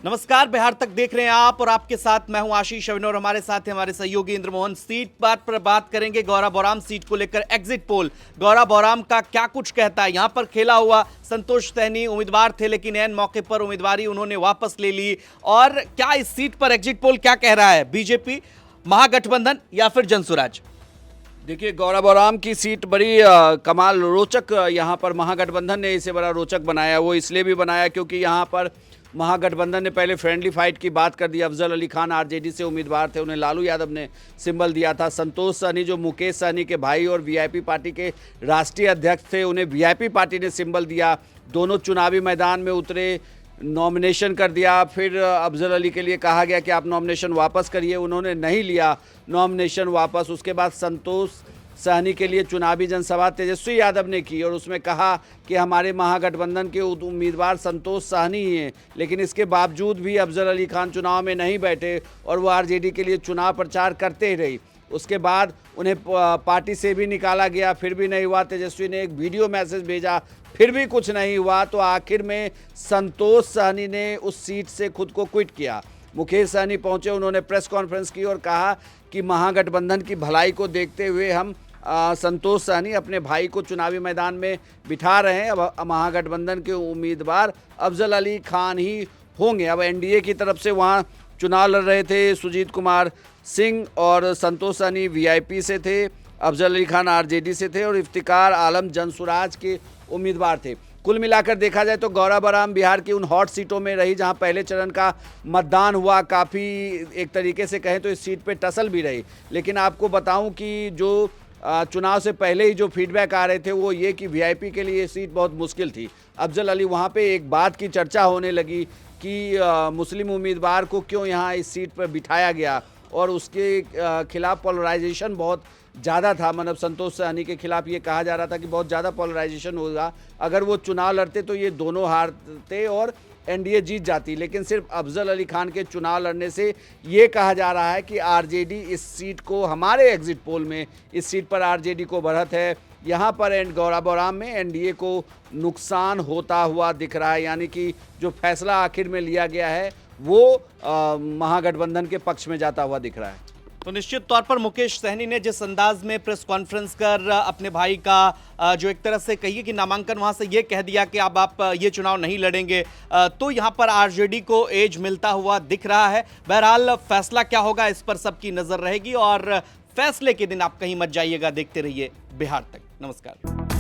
नमस्कार, बिहार तक देख रहे हैं आप और आपके साथ मैं हूं आशीष अभिनव और हमारे साथ हैं हमारे सहयोगी इंद्रमोहन। सीट पर बात करेंगे गौरा बौराम सीट को लेकर। एग्जिट पोल गौरा बौराम का क्या कुछ कहता है। यहां पर खेला हुआ संतोष सहनी उम्मीदवार थे, लेकिन ऐन मौके पर उम्मीदवारी उन्होंने वापस ले ली। और क्या इस सीट पर एग्जिट पोल क्या कह रहा है, बीजेपी, महागठबंधन या फिर जनसुराज? देखिए, गौरा बौराम की सीट बड़ी कमाल रोचक, यहाँ पर महागठबंधन ने इसे बड़ा रोचक बनाया। वो इसलिए भी बनाया क्योंकि यहाँ पर महागठबंधन ने पहले फ्रेंडली फाइट की बात कर दी। अफजल अली खान आरजेडी से उम्मीदवार थे, उन्हें लालू यादव ने सिंबल दिया था। संतोष सहनी जो मुकेश सहनी के भाई और वीआईपी पार्टी के राष्ट्रीय अध्यक्ष थे, उन्हें वीआईपी पार्टी ने सिंबल दिया। दोनों चुनावी मैदान में उतरे, नॉमिनेशन कर दिया। फिर अफजल अली के लिए कहा गया कि आप नॉमिनेशन वापस करिए, उन्होंने नहीं लिया नॉमिनेशन वापस। उसके बाद संतोष सहनी के लिए चुनावी जनसभा तेजस्वी यादव ने की और उसमें कहा कि हमारे महागठबंधन के उम्मीदवार संतोष सहनी ही हैं। लेकिन इसके बावजूद भी अफजल अली खान चुनाव में नहीं बैठे और वो आरजेडी के लिए चुनाव प्रचार करते ही रही। उसके बाद उन्हें पार्टी से भी निकाला गया, फिर भी नहीं हुआ। तेजस्वी ने एक वीडियो मैसेज भेजा, फिर भी कुछ नहीं हुआ। तो आखिर में संतोष सहनी ने उस सीट से खुद को क्विट किया। मुकेश सहनी पहुंचे, उन्होंने प्रेस कॉन्फ्रेंस की और कहा कि महागठबंधन की भलाई को देखते हुए हम संतोष सहनी अपने भाई को चुनावी मैदान में बिठा रहे हैं। अब महागठबंधन के उम्मीदवार अफजल अली खान ही होंगे। अब एनडीए की तरफ से वहाँ चुनाव लड़ रहे थे सुजीत कुमार सिंह और संतोष सहनी वीआईपी से थे, अफजल अली खान आरजेडी से थे और इफ्तिकार आलम जनसुराज के उम्मीदवार थे। कुल मिलाकर देखा जाए तो गौरा बौराम बिहार की उन हॉट सीटों में रही जहां पहले चरण का मतदान हुआ। काफ़ी एक तरीके से कहें तो इस सीट पे टसल भी रही। लेकिन आपको बताऊं कि जो चुनाव से पहले ही जो फीडबैक आ रहे थे वो ये कि वीआईपी के लिए ये सीट बहुत मुश्किल थी। अफजल अली वहाँ पे एक बात की चर्चा होने लगी कि मुस्लिम उम्मीदवार को क्यों यहाँ इस सीट पर बिठाया गया और उसके खिलाफ पोलराइजेशन बहुत ज़्यादा था। मतलब संतोष सहनी के खिलाफ ये कहा जा रहा था कि बहुत ज़्यादा पोलराइजेशन होगा, अगर वो चुनाव लड़ते तो ये दोनों हारते और एनडीए जीत जाती। लेकिन सिर्फ अफजल अली खान के चुनाव लड़ने से ये कहा जा रहा है कि आरजेडी इस सीट को, हमारे एग्जिट पोल में इस सीट पर आरजेडी को बढ़त है। यहाँ पर गौरा बौराम में एनडीए को नुकसान होता हुआ दिख रहा है, यानी कि जो फैसला आखिर में लिया गया है वो महागठबंधन के पक्ष में जाता हुआ दिख रहा है। तो निश्चित तौर पर मुकेश सहनी ने जिस अंदाज में प्रेस कॉन्फ्रेंस कर अपने भाई का जो एक तरह से कहिए कि नामांकन वहां से ये कह दिया कि अब आप ये चुनाव नहीं लड़ेंगे, तो यहां पर आरजेडी को एज मिलता हुआ दिख रहा है। बहरहाल फैसला क्या होगा इस पर सबकी नजर रहेगी और फैसले के दिन आप कहीं मत जाइएगा। देखते रहिए बिहार तक। नमस्कार।